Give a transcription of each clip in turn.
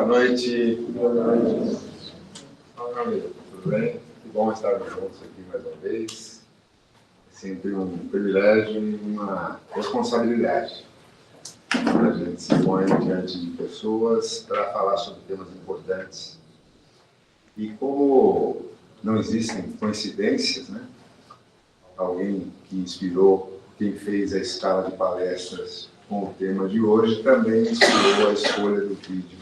Boa noite. Boa noite. Olá, meu amigo. Tudo bem? Que bom estarmos juntos aqui mais uma vez. É sempre um privilégio e uma responsabilidade. A gente se põe diante de pessoas para falar sobre temas importantes. E como não existem coincidências, né? Alguém que inspirou, quem fez a escala de palestras com o tema de hoje, também inspirou a escolha do vídeo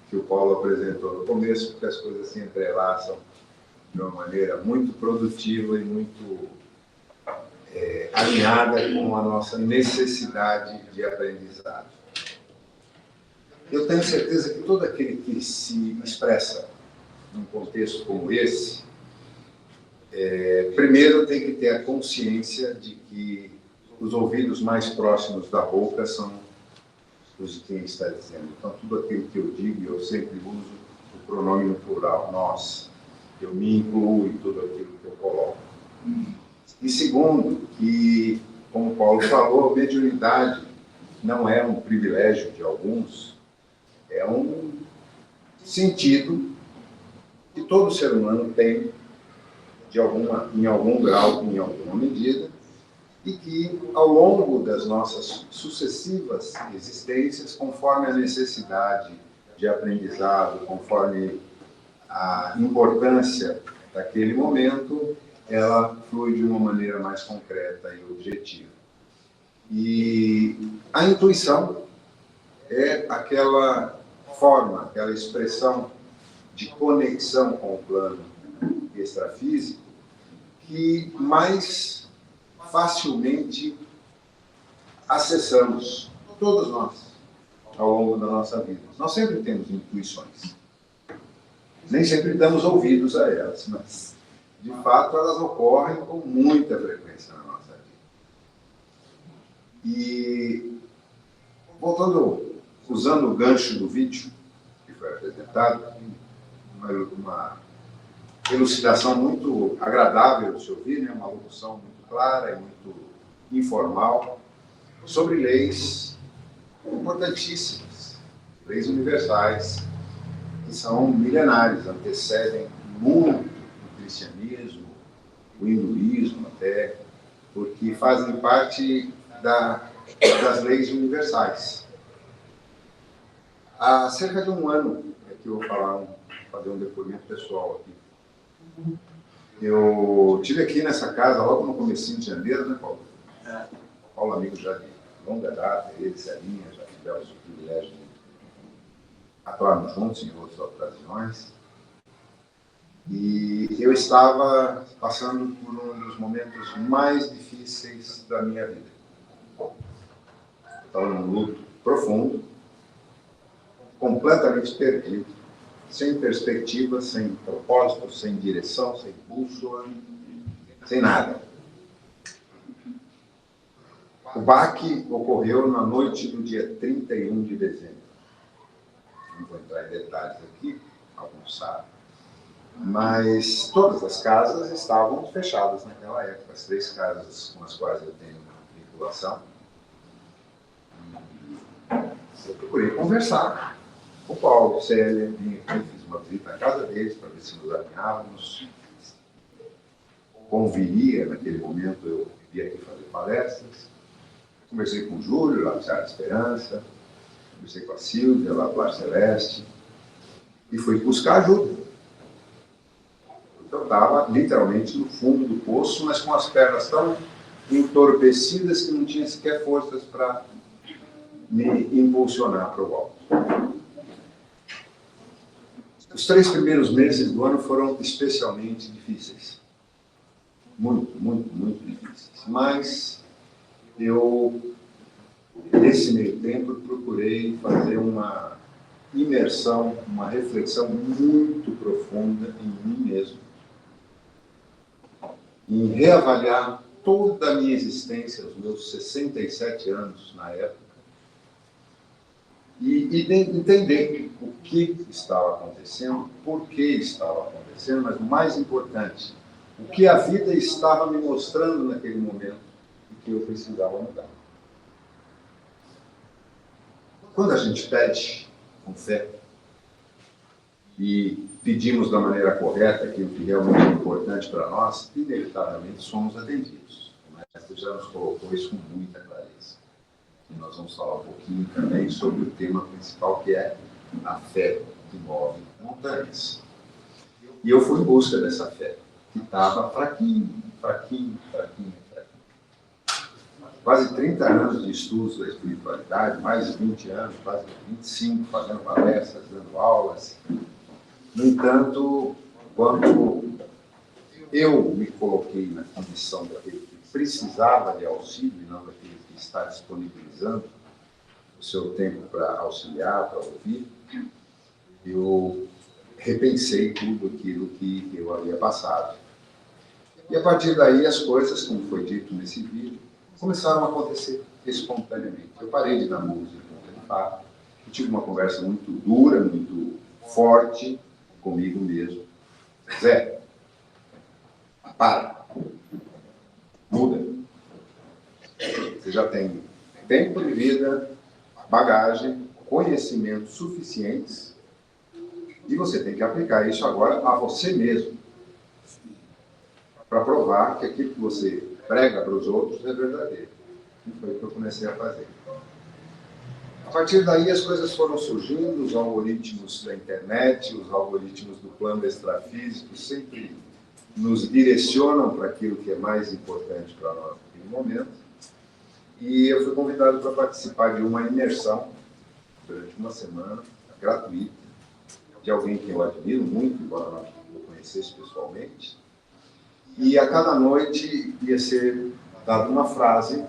que o Paulo apresentou no começo, porque as coisas se entrelaçam de uma maneira muito produtiva e muito alinhada com a nossa necessidade de aprendizado. Eu tenho certeza que todo aquele que se expressa num contexto como esse, primeiro tem que ter a consciência de que os ouvidos mais próximos da boca são os de quem está dizendo. Então, tudo aquilo que eu digo, eu sempre uso o pronome no plural, nós. Eu me incluo em tudo aquilo que eu coloco. E segundo, que, como Paulo falou, a mediunidade não é um privilégio de alguns, é um sentido que todo ser humano tem em algum grau, em alguma medida, e que, ao longo das nossas sucessivas existências, conforme a necessidade de aprendizado, conforme a importância daquele momento, ela flui de uma maneira mais concreta e objetiva. E a intuição é aquela forma, aquela expressão de conexão com o plano extrafísico que mais facilmente acessamos, todos nós, ao longo da nossa vida. Nós sempre temos intuições. Nem sempre damos ouvidos a elas, mas, de fato, elas ocorrem com muita frequência na nossa vida. E, usando o gancho do vídeo que foi apresentado, uma elucidação muito agradável de se ouvir, né? Uma locução muito clara e muito informal, sobre leis importantíssimas, leis universais, que são milenares, antecedem muito o cristianismo, o hinduísmo até, porque fazem parte das leis universais. Há cerca de um ano, que eu vou fazer um depoimento pessoal aqui. Eu estive aqui nessa casa logo no comecinho de janeiro, né, Paulo? Paulo, amigo já de longa data, ele, Celinha, já tivemos o privilégio de atuarmos juntos em outras ocasiões. E eu estava passando por um dos momentos mais difíceis da minha vida. Eu estava num luto profundo, completamente perdido, sem perspectiva, sem propósito, sem direção, sem bússola, sem nada. O baque ocorreu na noite do dia 31 de dezembro. Não vou entrar em detalhes aqui, alguns sabem. Mas todas as casas estavam fechadas naquela época, as 3 casas com as quais eu tenho vinculação. Eu procurei conversar com o Paulo, Célia, fiz uma visita à casa deles para ver se nos alinhávamos. Conviria, naquele momento, eu vim aqui fazer palestras. Conversei com o Júlio, lá do Cerro de Esperança. Conversei com a Silvia, lá do Lar Celeste. E fui buscar ajuda. Eu estava literalmente no fundo do poço, mas com as pernas tão entorpecidas que não tinha sequer forças para me impulsionar para o alto. Os 3 primeiros meses do ano foram especialmente difíceis. Muito, muito, muito difíceis. Mas eu, nesse meio tempo, procurei fazer uma imersão, uma reflexão muito profunda em mim mesmo, em reavaliar toda a minha existência, os meus 67 anos na época, e entender o que estava acontecendo, por que estava acontecendo, mas o mais importante, o que a vida estava me mostrando naquele momento e que eu precisava mudar. Quando a gente pede com fé, e pedimos da maneira correta aquilo que realmente é importante para nós, inevitavelmente somos atendidos. O mestre já nos colocou isso com muita clareza. E nós vamos falar um pouquinho também sobre o tema principal, que é a fé que move montanhas. E eu fui em busca dessa fé, que estava fraquinho. Quase 30 anos de estudos da espiritualidade, mais de 20 anos, quase 25, fazendo palestras, dando aulas. No entanto, quando eu me coloquei na condição daquele que precisava de auxílio, e não daquele que está disponibilizando o seu tempo para auxiliar, para ouvir, eu repensei tudo aquilo que eu havia passado. E a partir daí as coisas, como foi dito nesse vídeo, começaram a acontecer espontaneamente. Eu parei de dar música com o fato, eu tive uma conversa muito dura, muito forte comigo mesmo. Zé, para, muda. Você já tem tempo de vida, bagagem, conhecimento suficientes e você tem que aplicar isso agora a você mesmo para provar que aquilo que você prega para os outros é verdadeiro. E foi o que eu comecei a fazer. A partir daí as coisas foram surgindo, os algoritmos da internet, os algoritmos do plano extrafísico sempre nos direcionam para aquilo que é mais importante para nós naquele momento. E eu fui convidado para participar de uma imersão durante uma semana, gratuita, de alguém que eu admiro muito, embora não o conhecesse pessoalmente. E a cada noite ia ser dada uma frase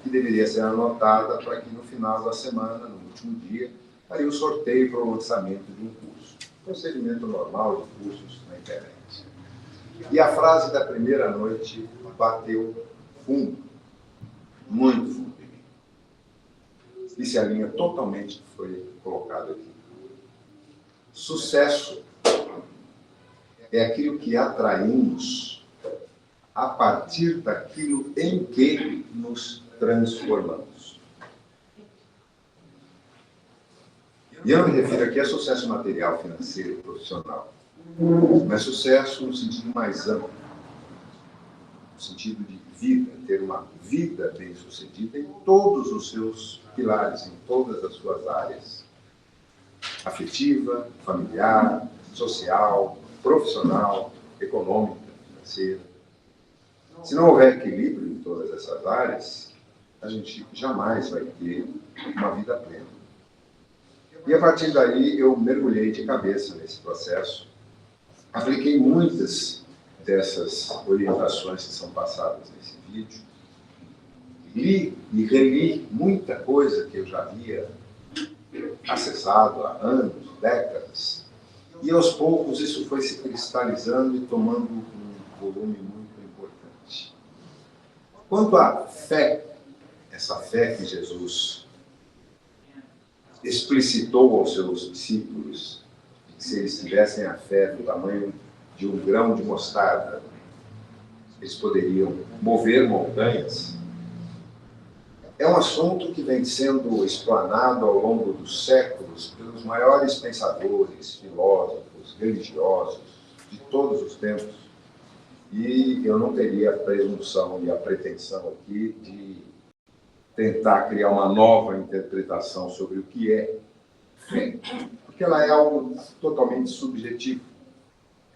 que deveria ser anotada para que no final da semana, no último dia, faria o sorteio para o lançamento de um curso. Procedimento normal de cursos na internet. E a frase da primeira noite bateu fundo, muito fundo em mim. E se alinha totalmente que foi colocado aqui. Sucesso é aquilo que atraímos a partir daquilo em que nos transformamos. E eu não me refiro aqui a sucesso material, financeiro e profissional, mas sucesso no sentido mais amplo, no sentido de vida, ter uma vida bem-sucedida em todos os seus pilares, em todas as suas áreas, afetiva, familiar, social, profissional, econômica, financeira. Se não houver equilíbrio em todas essas áreas, a gente jamais vai ter uma vida plena. E a partir daí eu mergulhei de cabeça nesse processo, apliquei muitas dessas orientações que são passadas nesse vídeo, li e reli muita coisa que eu já havia acessado há anos, décadas, e aos poucos isso foi se cristalizando e tomando um volume muito importante. Quanto à fé, essa fé que Jesus explicitou aos seus discípulos, que se eles tivessem a fé do tamanho de um grão de mostarda, eles poderiam mover montanhas, é um assunto que vem sendo explanado ao longo dos séculos pelos maiores pensadores, filósofos, religiosos de todos os tempos. E eu não teria a presunção e a pretensão aqui de tentar criar uma nova interpretação sobre o que é fé, porque ela é algo totalmente subjetivo.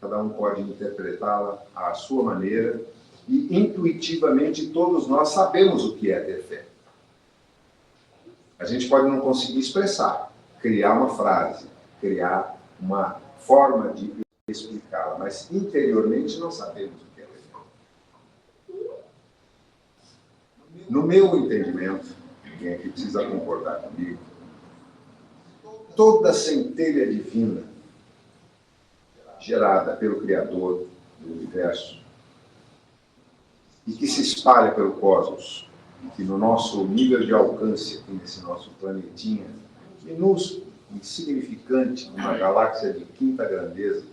Cada um pode interpretá-la à sua maneira e, intuitivamente, todos nós sabemos o que é ter fé. A gente pode não conseguir expressar, criar uma frase, criar uma forma de explicá-la, mas interiormente não sabemos o que é ter fé. No meu entendimento, quem aqui precisa concordar comigo, toda centelha divina gerada pelo Criador do Universo e que se espalha pelo cosmos, e que no nosso nível de alcance, aqui nesse nosso planetinha, minúsculo, insignificante, numa galáxia de quinta grandeza,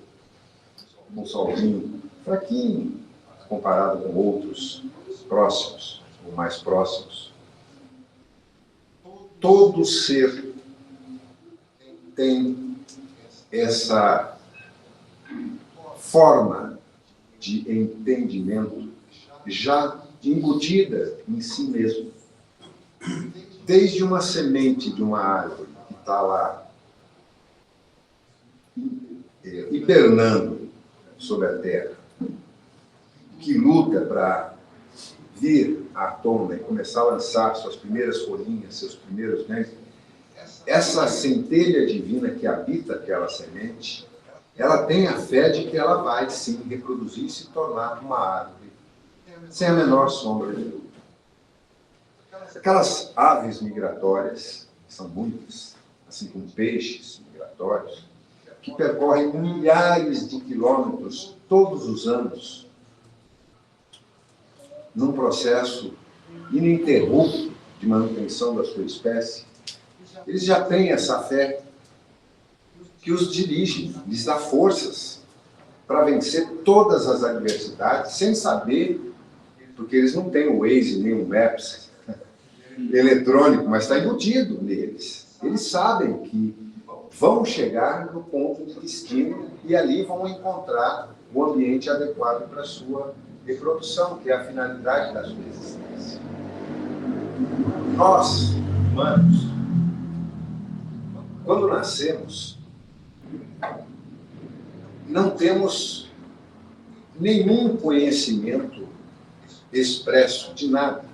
um solzinho fraquinho, comparado com outros próximos, ou mais próximos, todo ser tem essa forma de entendimento já embutida em si mesmo. Desde uma semente de uma árvore que está lá hibernando sobre a terra, que luta para vir à tona e começar a lançar suas primeiras folhinhas, seus primeiros dentes, essa centelha divina que habita aquela semente, ela tem a fé de que ela vai, sim, reproduzir e se tornar uma árvore, sem a menor sombra de dúvida. Aquelas aves migratórias, que são muitas, assim como peixes migratórios, que percorrem milhares de quilômetros todos os anos, num processo ininterrupto de manutenção da sua espécie, eles já têm essa fé que os dirige, lhes dá forças para vencer todas as adversidades, sem saber, porque eles não têm o Waze nem o Maps eletrônico, mas está embutido neles. Eles sabem que vão chegar no ponto de destino e ali vão encontrar o ambiente adequado para a sua reprodução, que é a finalidade da sua existência. Nós, humanos, quando nascemos, não temos nenhum conhecimento expresso de nada.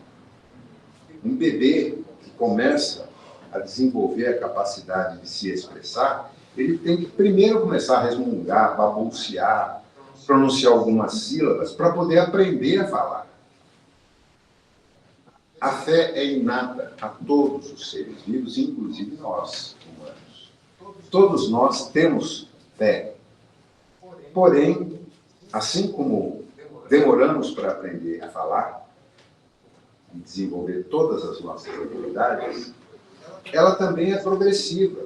Um bebê que começa a desenvolver a capacidade de se expressar, ele tem que primeiro começar a resmungar, balbuciar, pronunciar algumas sílabas para poder aprender a falar. A fé é inata a todos os seres vivos, inclusive nós, humanos. Todos nós temos fé. Porém, assim como demoramos para aprender a falar e desenvolver todas as nossas habilidades, ela também é progressiva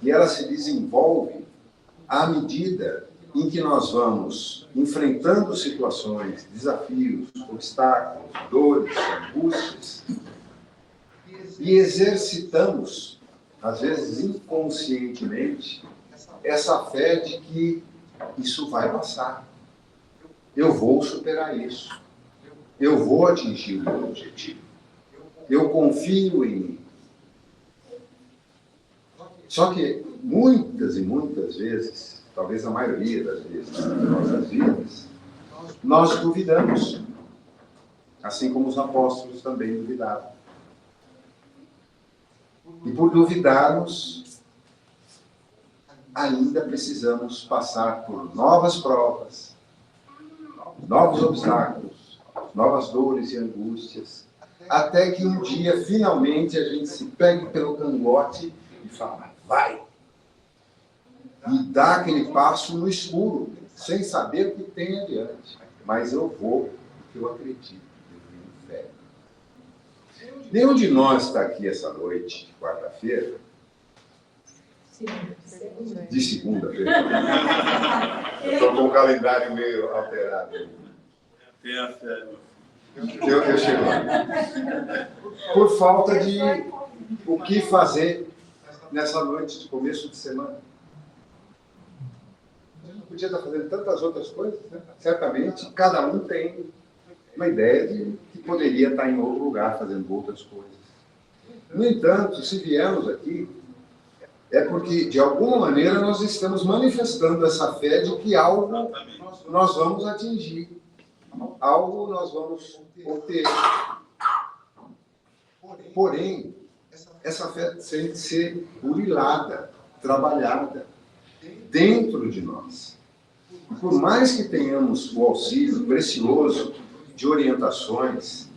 e ela se desenvolve à medida em que nós vamos enfrentando situações, desafios, obstáculos, dores, angústias e exercitamos, às vezes inconscientemente, essa fé de que isso vai passar. Eu vou superar isso. Eu vou atingir o meu objetivo. Eu confio em mim. Só que muitas e muitas vezes, talvez a maioria das vezes nas nossas vidas, nós duvidamos. Assim como os apóstolos também duvidaram. E por duvidarmos, ainda precisamos passar por novas provas, novos obstáculos, novas dores e angústias, até que um dia, finalmente, a gente se pegue pelo cangote e fala, vai! E dá aquele passo no escuro, sem saber o que tem adiante. Mas eu vou, porque eu acredito, eu tenho fé. Nenhum de nós está aqui essa noite, de quarta-feira, de segunda-feira. Eu estou com o calendário meio alterado. Tem a fé. Eu chego lá. Por falta de o que fazer nessa noite de começo de semana. Eu não podia estar fazendo tantas outras coisas, né? Certamente, cada um tem uma ideia de que poderia estar em outro lugar fazendo outras coisas. No entanto, se viemos aqui, é porque, de alguma maneira, nós estamos manifestando essa fé de que algo nós vamos atingir, algo nós vamos obter. Porém, essa fé tem que ser burilada, trabalhada dentro de nós. E por mais que tenhamos o auxílio precioso de orientações,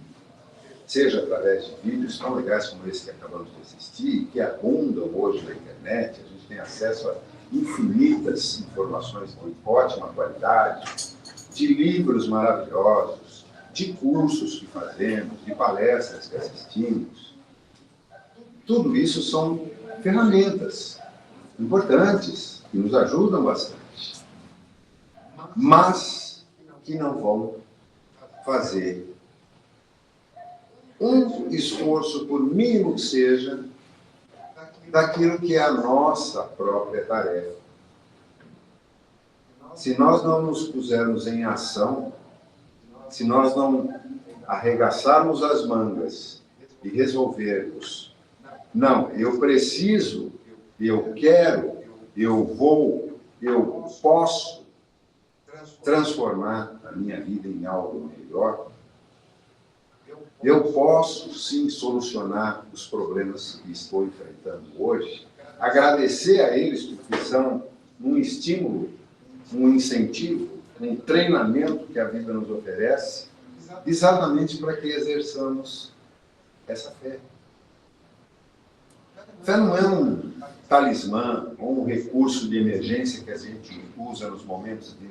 seja através de vídeos tão legais como esse que acabamos de assistir, que abundam hoje na internet, a gente tem acesso a infinitas informações de ótima qualidade, de livros maravilhosos, de cursos que fazemos, de palestras que assistimos. Tudo isso são ferramentas importantes, que nos ajudam bastante, mas que não vão fazer um esforço, por mínimo que seja, daquilo que é a nossa própria tarefa, se nós não nos pusermos em ação, se nós não arregaçarmos as mangas e resolvermos, não, eu preciso, eu quero, eu vou, eu posso transformar a minha vida em algo melhor, eu posso sim solucionar os problemas que estou enfrentando hoje, agradecer a eles porque são um estímulo, um incentivo, um treinamento que a vida nos oferece, exatamente para que exerçamos essa fé. Fé não é um talismã ou um recurso de emergência que a gente usa nos momentos de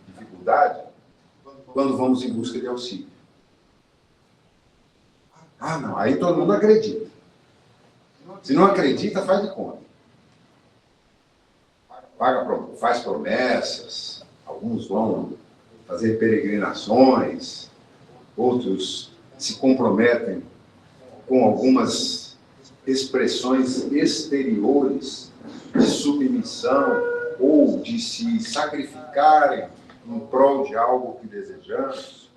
dificuldade, quando vamos em busca de auxílio. Ah, não, aí todo mundo acredita. Se não acredita, faz de conta. Faz promessas, alguns vão fazer peregrinações, outros se comprometem com algumas expressões exteriores de submissão ou de se sacrificarem em prol de algo que desejamos.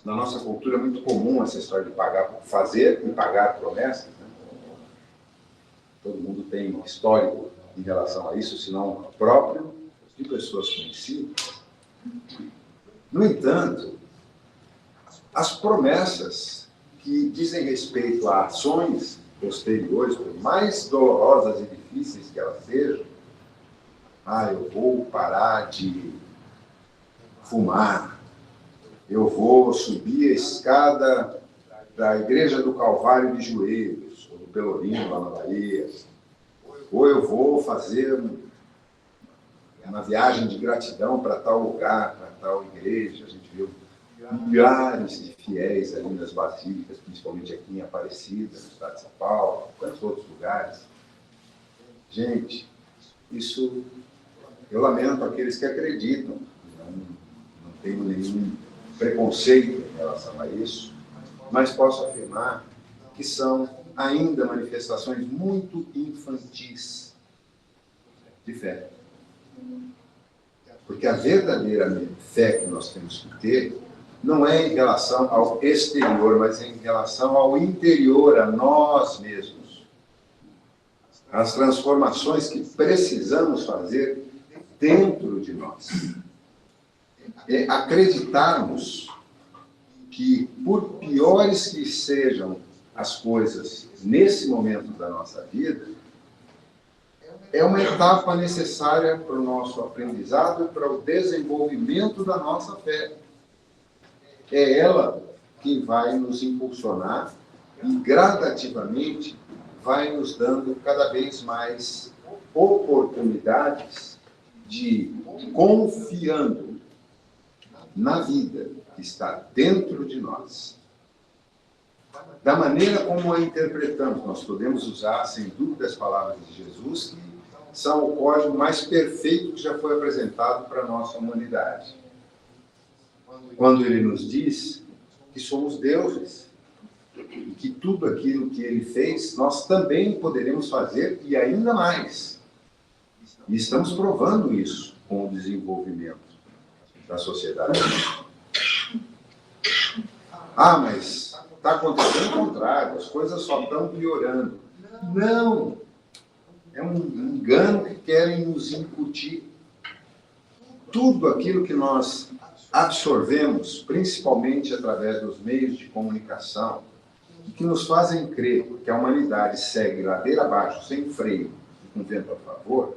Na nossa cultura é muito comum essa história de fazer e pagar promessas, né? Todo mundo tem histórico em relação a isso, se não próprio de pessoas conhecidas. No entanto, as promessas que dizem respeito a ações posteriores, por mais dolorosas e difíceis que elas sejam, eu vou parar de fumar, eu vou subir a escada da Igreja do Calvário de joelhos, ou do Pelourinho, lá na Bahia, ou eu vou fazer uma viagem de gratidão para tal lugar, para tal igreja. A gente viu milhares de fiéis ali nas basílicas, principalmente aqui em Aparecida, no estado de São Paulo, em tantos outros lugares. Gente, isso eu lamento aqueles que acreditam, não tenho nenhum preconceito em relação a isso, mas posso afirmar que são ainda manifestações muito infantis de fé. Porque a verdadeira fé que nós temos que ter não é em relação ao exterior, mas em relação ao interior, a nós mesmos. As transformações que precisamos fazer dentro de nós. É acreditarmos que, por piores que sejam as coisas nesse momento da nossa vida, é uma etapa necessária para o nosso aprendizado e para o desenvolvimento da nossa fé. É ela que vai nos impulsionar e gradativamente vai nos dando cada vez mais oportunidades de, confiando na vida que está dentro de nós, da maneira como a interpretamos, nós podemos usar, sem dúvida, as palavras de Jesus, que são o código mais perfeito que já foi apresentado para a nossa humanidade. Quando ele nos diz que somos deuses, e que tudo aquilo que ele fez, nós também poderemos fazer e ainda mais. E estamos provando isso com o desenvolvimento da sociedade. Mas está acontecendo o contrário, as coisas só estão piorando. Não! É um engano que querem nos incutir. Tudo aquilo que nós absorvemos, principalmente através dos meios de comunicação, que nos fazem crer que a humanidade segue ladeira abaixo, sem freio e com vento a favor,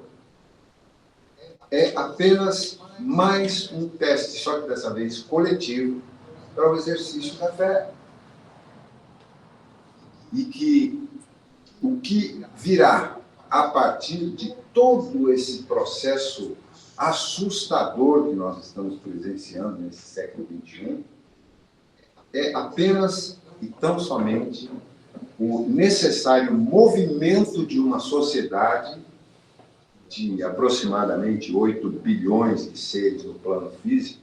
é apenas mais um teste, só que dessa vez coletivo, para o exercício da fé. E que o que virá a partir de todo esse processo assustador que nós estamos presenciando nesse século XXI é apenas e tão somente o necessário movimento de uma sociedade de aproximadamente 8 bilhões de seres no plano físico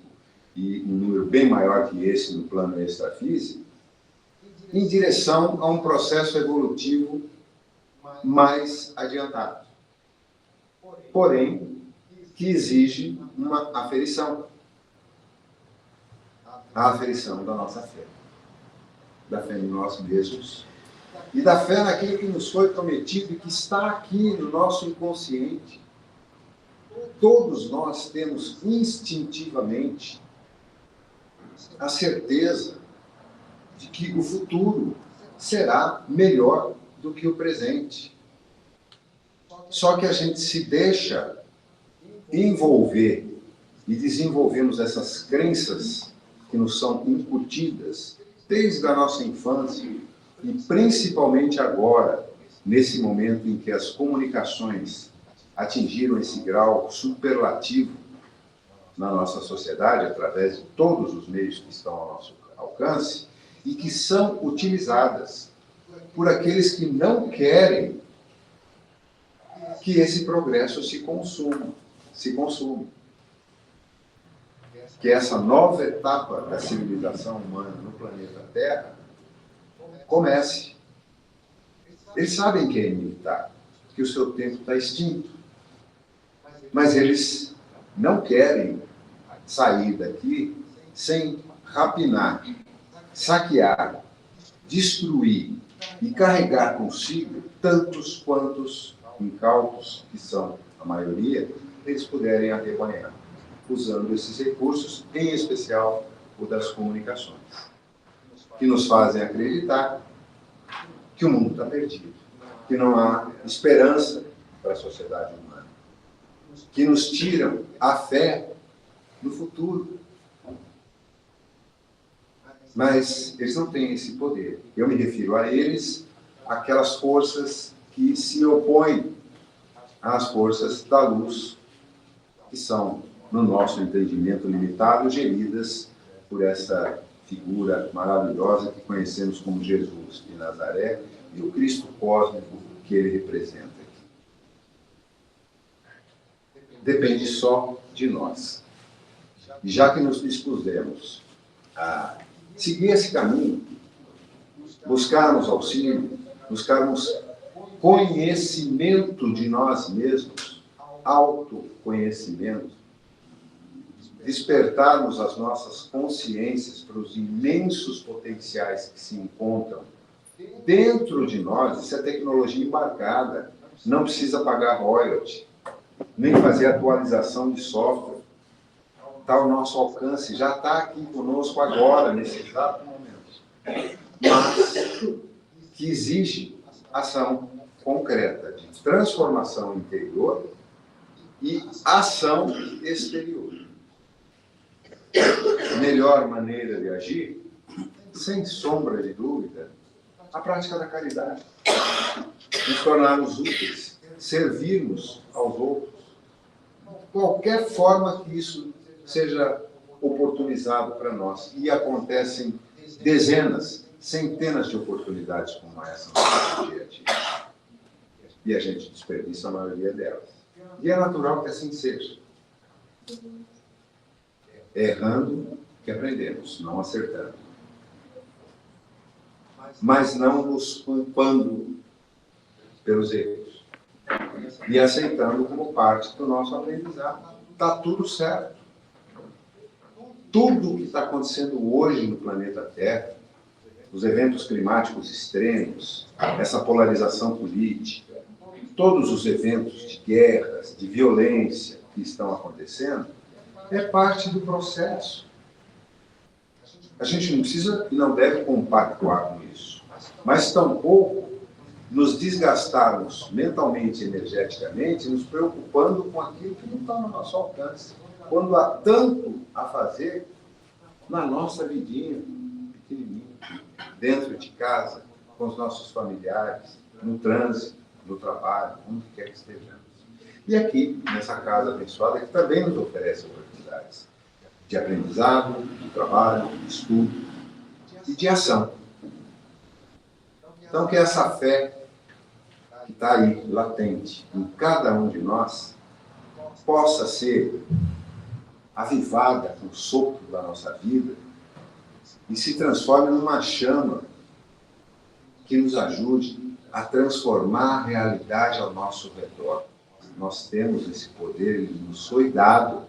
e um número bem maior que esse no plano extrafísico, em direção a um processo evolutivo mais adiantado. Porém, que exige uma aferição. A aferição da nossa fé. Da fé em nós mesmos e da fé naquilo que nos foi prometido e que está aqui no nosso inconsciente. Todos nós temos instintivamente a certeza de que o futuro será melhor do que o presente. Só que a gente se deixa envolver e desenvolvemos essas crenças que nos são incutidas desde a nossa infância e principalmente agora, nesse momento em que as comunicações atingiram esse grau superlativo na nossa sociedade, através de todos os meios que estão ao nosso alcance, e que são utilizadas por aqueles que não querem que esse progresso se consuma. Que essa nova etapa da civilização humana no planeta Terra comece. Eles sabem que é inevitável, que o seu tempo está extinto, mas eles não querem sair daqui sem rapinar, saquear, destruir e carregar consigo tantos quantos incautos, que são a maioria, eles puderem arrebanhar, usando esses recursos, em especial o das comunicações, que nos fazem acreditar que o mundo está perdido, que não há esperança para a sociedade humana, que nos tiram a fé no futuro. Mas eles não têm esse poder. Eu me refiro a eles, aquelas forças que se opõem às forças da luz, que são, no nosso entendimento limitado, geridas por essa figura maravilhosa que conhecemos como Jesus de Nazaré e o Cristo cósmico que ele representa aqui. Depende só de nós. E já que nos dispusemos a seguir esse caminho, buscarmos auxílio, buscarmos conhecimento de nós mesmos, autoconhecimento, despertarmos as nossas consciências para os imensos potenciais que se encontram dentro de nós. Isso é tecnologia embarcada, não precisa pagar royalty, nem fazer atualização de software. Está ao nosso alcance, já está aqui conosco agora, nesse exato momento. Mas que exige ação concreta de transformação interior e ação exterior. A melhor maneira de agir, sem sombra de dúvida, a prática da caridade. Nos tornarmos úteis, servirmos aos outros. Qualquer forma que isso seja oportunizado para nós. E acontecem dezenas, centenas de oportunidades como essa no nosso dia a dia. E a gente desperdiça a maioria delas. E é natural que assim seja. É errando que aprendemos, não acertando. Mas não nos culpando pelos erros. E aceitando como parte do nosso aprendizado. Está tudo certo. Tudo o que está acontecendo hoje no planeta Terra, os eventos climáticos extremos, essa polarização política, todos os eventos de guerras, de violência que estão acontecendo, é parte do processo. A gente não precisa e não deve compactuar com isso, mas tampouco nos desgastarmos mentalmente e energeticamente, nos preocupando com aquilo que não está no nosso alcance. Quando há tanto a fazer na nossa vidinha, pequenininha, dentro de casa, com os nossos familiares, no trânsito, no trabalho, onde quer que estejamos. E aqui, nessa casa abençoada, que também nos oferece oportunidades de aprendizado, de trabalho, de estudo e de ação. Então, que essa fé que está aí, latente, em cada um de nós, possa ser avivada com o sopro da nossa vida e se transforme numa chama que nos ajude a transformar a realidade ao nosso redor, Nós temos esse poder, ele nos foi dado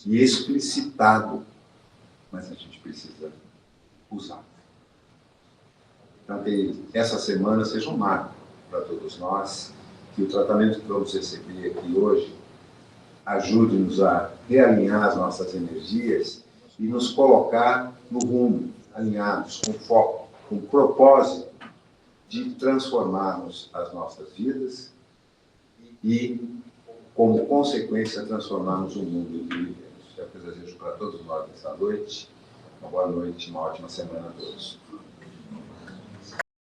e explicitado, mas a gente precisa usar. Então, que essa semana seja um marco para todos nós, que o tratamento que vamos receber aqui hoje ajude-nos a realinhar as nossas energias e nos colocar no rumo, alinhados, com foco, com propósito de transformarmos as nossas vidas e, como consequência, transformarmos o mundo em que vivemos. É o que eu desejo para todos nós nessa noite. Uma boa noite, uma ótima semana a todos.